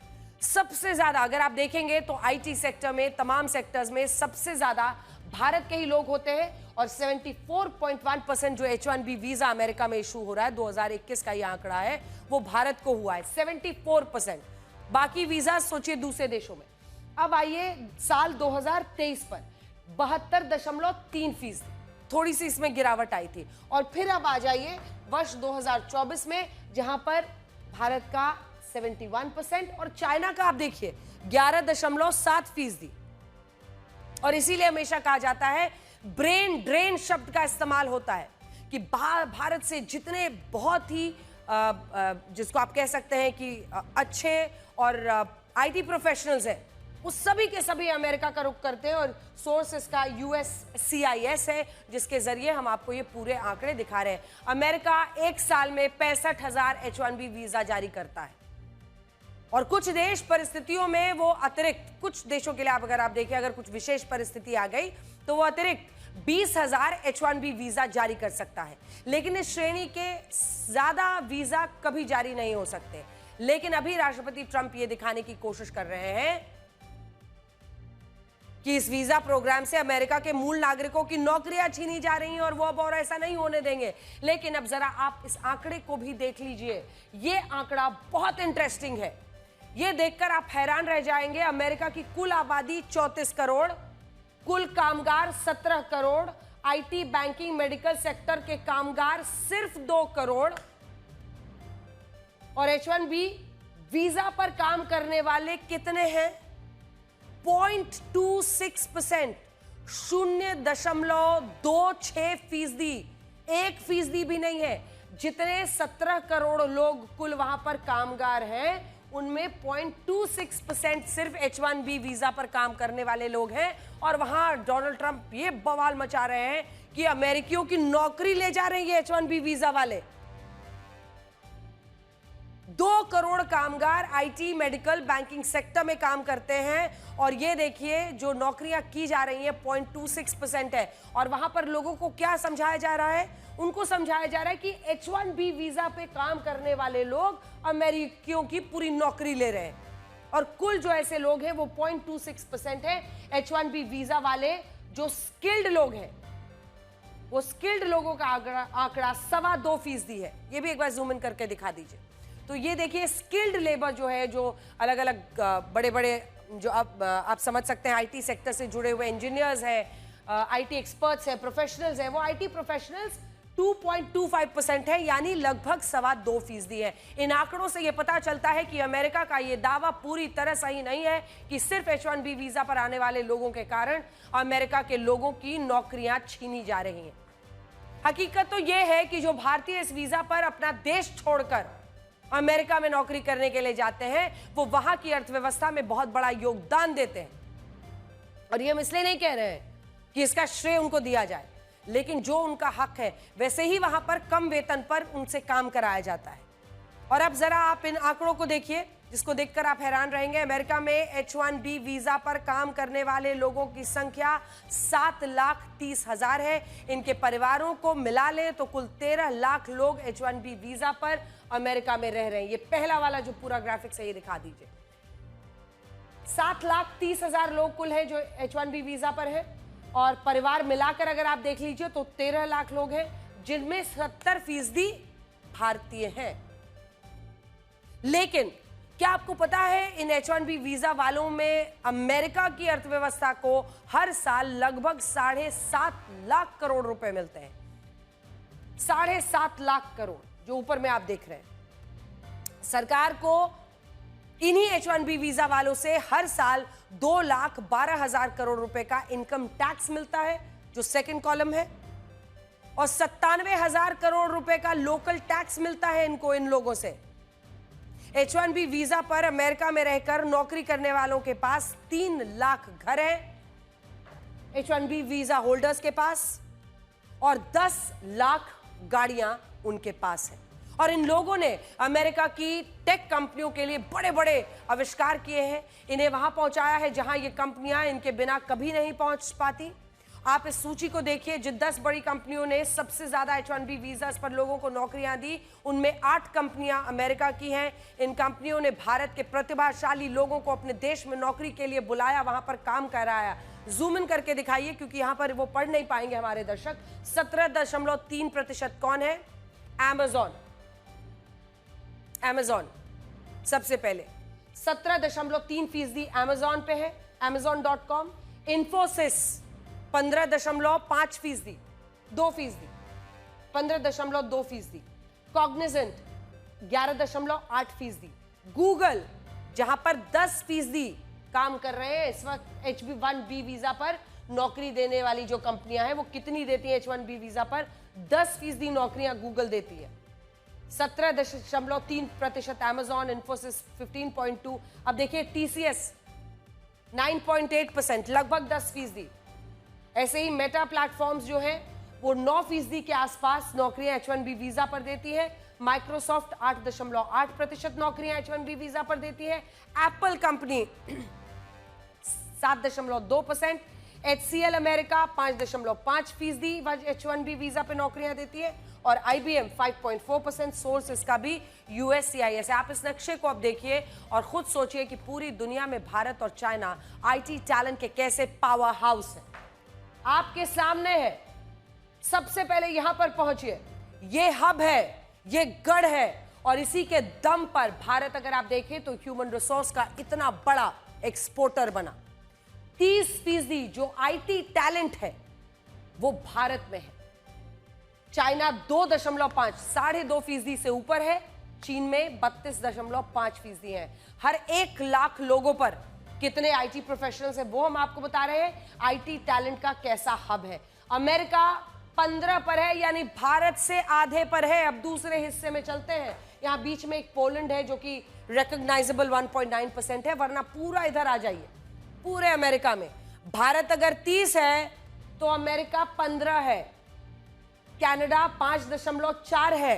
सबसे ज्यादा अगर आप देखेंगे तो IT सेक्टर में, तमाम सेक्टर्स में सबसे ज्यादा भारत के ही लोग होते हैं, और 74.1% जो H-1B वीजा अमेरिका में इशू हो रहा है, 2021 का ये आंकड़ा है, वो भारत को हुआ है 74%। बाकी वीजा सोचिए दूसरे देशों में। अब आइए साल 2023 पर 72.3%, थोड़ी सी इसमें गिरावट आई थी। और फिर अब आ जाइए वर्ष 2024 में, जहां पर भारत का 71%। और चाइना का आप देखिए 11.7%। और इसीलिए हमेशा कहा जाता है, ब्रेन ड्रेन शब्द का इस्तेमाल होता है कि भारत से जितने बहुत ही जिसको आप कह सकते हैं कि अच्छे और आईटी प्रोफेशनल्स हैं, वो सभी के सभी अमेरिका का रुख करते हैं। और सोर्स इसका USCIS है, जिसके जरिए हम आपको ये पूरे आंकड़े दिखा रहे हैं। अमेरिका एक साल में 65,000 H1B वीजा जारी करता है। और कुछ देश परिस्थितियों में वो अतिरिक्त, कुछ देशों के लिए अगर आप देखें, अगर कुछ विशेष परिस्थिति आ गई तो वो अतिरिक्त 20,000 H1B वीजा जारी कर सकता है। लेकिन इस श्रेणी के ज्यादा वीजा कभी जारी नहीं हो सकते। लेकिन अभी राष्ट्रपति ट्रंप ये दिखाने की कोशिश कर रहे हैं कि इस वीजा प्रोग्राम से अमेरिका के मूल नागरिकों की नौकरियां छीनी जा रही हैं और वो अब और ऐसा नहीं होने देंगे। लेकिन अब जरा आप इस आंकड़े को भी देख लीजिए। ये आंकड़ा बहुत इंटरेस्टिंग है। ये देखकर आप हैरान रह जाएंगे। अमेरिका की कुल आबादी 34 करोड़, कुल कामगार 17 crore, IT, banking, medical sector के कामगार सिर्फ 2 करोड़, और H1B वीजा पर काम करने वाले कितने हैं? 0.26%, 0.26%, 1% भी नहीं है। जितने 17 करोड़ लोग कुल वहां पर कामगार हैं, उनमें 0.26% सिर्फ H1B वीजा पर काम करने वाले लोग हैं। और वहां डोनाल्ड ट्रंप ये बवाल मचा रहे हैं कि अमेरिकियों की नौकरी ले जा रही है H1B वीजा वाले। 2 करोड़ कामगार आईटी, मेडिकल, बैंकिंग सेक्टर में काम करते हैं। और ये देखिए, जो नौकरियां की जा रही हैं 0.26% है। और वहां पर लोगों को क्या समझाया जा रहा है? उनको समझाया जा रहा है कि H1B वीजा पे काम करने वाले लोग अमेरिकियों की पूरी नौकरी ले रहे हैं। और कुल जो ऐसे लोग हैं वो 0.26% है। H1B वीजा वाले जो स्किल्ड लोग हैं, वो स्किल्ड लोगों का आंकड़ा 2.25% है। ये भी एक बार जूम इन करके दिखा दीजिए। तो ये देखिए, स्किल्ड लेबर जो है, जो अलग अलग बड़े बड़े, जो आप समझ सकते हैं आईटी सेक्टर से जुड़े हुए इंजीनियर्स हैं, आईटी एक्सपर्ट्स हैं, प्रोफेशनल्स हैं, वो आईटी प्रोफेशनल्स 2.25% है, यानी लगभग 2.25% है। इन आंकड़ों से यह पता चलता है कि अमेरिका का यह दावा पूरी तरह सही नहीं है कि सिर्फ H1B वीजा पर आने वाले लोगों के कारण अमेरिका के लोगों की नौकरियां छीनी जा रही हैं। हकीकत तो यह है कि जो भारतीय इस वीजा पर अपना देश छोड़कर अमेरिका में नौकरी करने के लिए जाते हैं, वो वहां की अर्थव्यवस्था में बहुत बड़ा योगदान देते हैं। और ये हम इसलिए नहीं कह रहे हैं कि इसका श्रेय उनको दिया जाए, लेकिन जो उनका हक है, वैसे ही वहां पर कम वेतन पर उनसे काम कराया जाता है। और अब जरा आप इन आंकड़ों को देखिए, जिसको देखकर आप हैरान रहेंगे। अमेरिका में H1B वीजा पर काम करने वाले लोगों की संख्या 7,30,000 है। इनके परिवारों को मिला लें तो कुल 13 लाख लोग H1B वीजा पर अमेरिका में रह रहे हैं। ये पहला वाला जो पूरा ग्राफिक है, ये दिखा दीजिए। 7,30,000 लोग कुल है जो H1B वीजा पर है, और परिवार मिलाकर अगर आप देख लीजिए तो 13 लाख लोग हैं, जिनमें 70% भारतीय हैं। लेकिन क्या आपको पता है, इन H1B वीजा वालों में अमेरिका की अर्थव्यवस्था को हर साल लगभग 7.5 लाख करोड़ रुपए मिलते हैं। 7.5 लाख करोड़ जो ऊपर में आप देख रहे हैं। सरकार को इन्हीं H1B वीजा वालों से हर साल 2,12,000 करोड़ रुपए का इनकम टैक्स मिलता है, जो सेकंड कॉलम है, और 97,000 करोड़ रुपए का लोकल टैक्स मिलता है इनको, इन लोगों से। H1B वीजा पर अमेरिका में रहकर नौकरी करने वालों के पास 3 लाख घर हैं H1B वीजा होल्डर्स के पास, और 10 लाख गाड़ियां उनके पास हैं। और इन लोगों ने अमेरिका की टेक कंपनियों के लिए बड़े बड़े आविष्कार किए हैं, इन्हें वहां पहुंचाया है जहां ये कंपनियां इनके बिना कभी नहीं पहुंच पाती। आप इस सूची को देखिए, जिन 10 बड़ी कंपनियों ने सबसे ज्यादा H1B वीजा पर लोगों को नौकरियां दी, उनमें 8 कंपनियां अमेरिका की हैं। इन कंपनियों ने भारत के प्रतिभाशाली लोगों को अपने देश में नौकरी के लिए बुलाया, वहां पर काम कराया। जूम इन करके दिखाइए, क्योंकि यहां पर वो पढ़ नहीं पाएंगे हमारे दर्शक। 17.3% कौन है? Amazon सबसे पहले 17.3% Amazon पे है, Amazon.com। Infosys 15.5%, 2%, 15.2%। Cognizant 11.8%, गूगल, जहां पर 10% काम कर रहे हैं इस वक्त H1B वीजा पर नौकरी देने वाली जो कंपनियां हैं, वो कितनी देती हैं H1B वीजा पर? 10% नौकरियां गूगल देती है। 17.3%, Amazon, Infosys 15.2%। अब देखिए TCS 9.8%, लगभग 10%। ऐसे ही मेटा प्लेटफॉर्म्स जो है वो 9% के आसपास नौकरियां H1B वीजा पर देती है। माइक्रोसॉफ्ट 8.8% नौकरियां H1B वीजा पर देती है। Apple company 7.2%, HCL America 5.5% H1B visa पे नौकरियां देती है, और IBM 5.4%। सोर्स इसका भी USCIS। आप इस नक्शे को अब देखिए और खुद सोचिए कि पूरी दुनिया में भारत और चाइना IT टैलेंट के कैसे पावर हाउस है। आपके सामने है, सबसे पहले यहां पर पहुंचिए। ये हब है, ये गढ़ है, और इसी के दम पर भारत, अगर आप देखें तो ह्यूमन रिसोर्स का इतना बड़ा एक्सपोर्टर बना। 30% जो IT टैलेंट है वो भारत में है। चाइना 2.5, 2.5% से ऊपर है। चीन में 32.5% है। हर 1 लाख लोगों पर कितने IT प्रोफेशनल्स हैं वो हम आपको बता रहे हैं। IT टैलेंट का कैसा हब है। अमेरिका 15 पर है, यानी भारत से आधे पर है। अब दूसरे हिस्से में चलते हैं। यहां बीच में एक पोलैंड है जो कि रिकॉग्नाइजेबल 1.9% है, वरना पूरा इधर आ जाइए। पूरे अमेरिका में भारत अगर 30 है तो अमेरिका 15 है, कनाडा 5.4 है।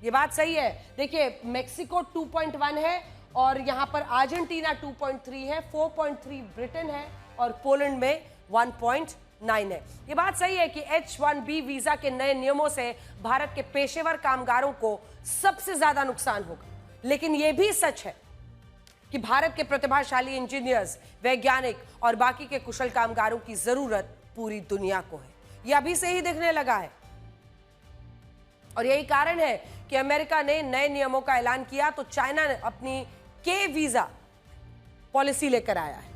ये बात सही है। देखिए मेक्सिको 2.1 है, और यहां पर अर्जेंटीना 2.3 है, 4.3 ब्रिटेन है, और पोलैंड में 1.9 है। ये बात सही है कि H1B वीजा के नए नियमों से भारत के पेशेवर कामगारों को सबसे ज्यादा नुकसान होगा, लेकिन यह भी सच है कि भारत के प्रतिभाशाली इंजीनियर्स, वैज्ञानिक और बाकी के कुशल कामगारों की जरूरत पूरी दुनिया को है। यह अभी से ही दिखने लगा है, और यही कारण है कि अमेरिका ने नए नियमों का ऐलान किया तो चाइना ने अपनी K वीजा पॉलिसी लेकर आया है।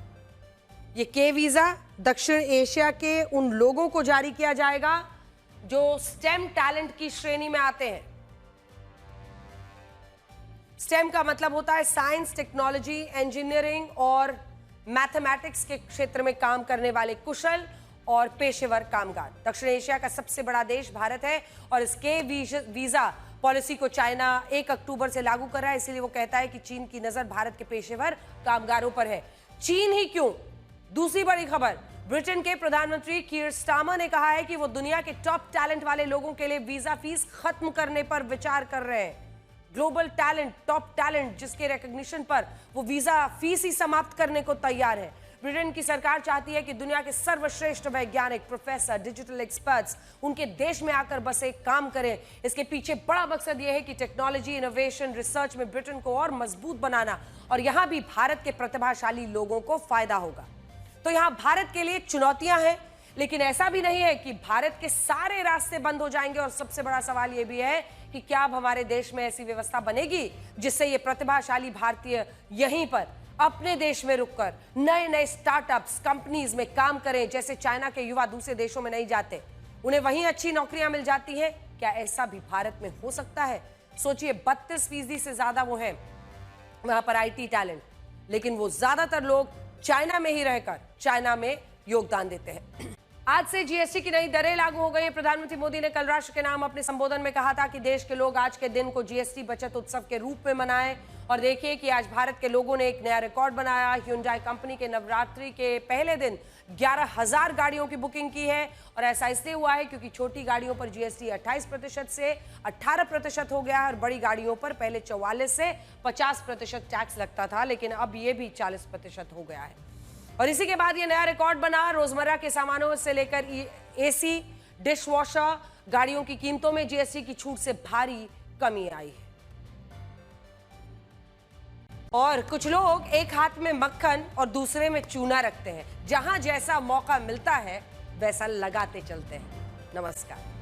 ये K वीजा दक्षिण एशिया के उन लोगों को जारी किया जाएगा जो स्टेम टैलेंट की श्रेणी में आते हैं। स्टेम का मतलब होता है साइंस, टेक्नोलॉजी, इंजीनियरिंग और मैथमेटिक्स के क्षेत्र में काम करने वाले कुशल और पेशेवर कामगार। दक्षिण एशिया का सबसे बड़ा देश भारत है, और इसके वीजा पॉलिसी को चाइना 1 अक्टूबर से लागू कर रहा है। इसलिए वो कहता है कि चीन की नजर भारत के पेशेवर कामगारों पर है। चीन ही क्यों? दूसरी बड़ी खबर, ब्रिटेन के प्रधानमंत्री कीर स्टारमर ने कहा है कि वो दुनिया के टॉप टैलेंट वाले लोगों के लिए वीजा फीस खत्म करने पर विचार कर रहे हैं। ग्लोबल टैलेंट, टॉप टैलेंट जिसके रिकॉग्निशन पर वो वीजा फीस ही समाप्त करने को तैयार है। ब्रिटेन की सरकार चाहती है कि दुनिया के सर्वश्रेष्ठ वैज्ञानिक, प्रोफेसर, डिजिटल एक्सपर्ट्स उनके देश में आकर बसे काम करें। इसके पीछे बड़ा मकसद यह है कि टेक्नोलॉजी, इनोवेशन, रिसर्च में ब्रिटेन को और मजबूत बनाना, और यहां भी भारत के प्रतिभाशाली लोगों को फायदा होगा। तो यहां भारत के लिए चुनौतियां हैं, लेकिन ऐसा भी नहीं है कि भारत के सारे रास्ते बंद हो जाएंगे। और सबसे बड़ा सवाल यह भी है कि क्या अब हमारे देश में ऐसी व्यवस्था बनेगी जिससे ये प्रतिभाशाली भारतीय यहीं पर अपने देश में रुककर नए नए स्टार्टअप्स, कंपनीज में काम करें। जैसे चाइना के युवा दूसरे देशों में नहीं जाते, उन्हें वहीं अच्छी नौकरियां मिल जाती हैं। क्या ऐसा भी भारत में हो सकता है? सोचिए 32% से ज्यादा वो है वहां पर IT टैलेंट, लेकिन वो ज्यादातर लोग चाइना में ही रहकर चाइना में योगदान देते हैं। आज से GST की नई दरें लागू हो गई हैं। प्रधानमंत्री मोदी ने कल राष्ट्र के नाम अपने संबोधन में कहा था कि देश के लोग आज के दिन को GST बचत उत्सव के रूप में मनाएं। और देखिए कि आज भारत के लोगों ने एक नया रिकॉर्ड बनाया। Hyundai कंपनी के नवरात्रि के पहले दिन 11,000 गाड़ियों की बुकिंग की है, और ऐसा इसलिए हुआ है क्योंकि छोटी गाड़ियों पर GST 28% से 18% हो गया है, और बड़ी गाड़ियों पर पहले 44 से 50% टैक्स लगता था, लेकिन अब ये भी 40% हो गया है। और इसी के बाद ये नया रिकॉर्ड बना। रोजमर्रा के सामानों से लेकर AC, डिश वॉशर, गाड़ियों की कीमतों में GST की छूट से भारी कमी आई है। और कुछ लोग एक हाथ में मक्खन और दूसरे में चूना रखते हैं। जहां जैसा मौका मिलता है वैसा लगाते चलते हैं। नमस्कार।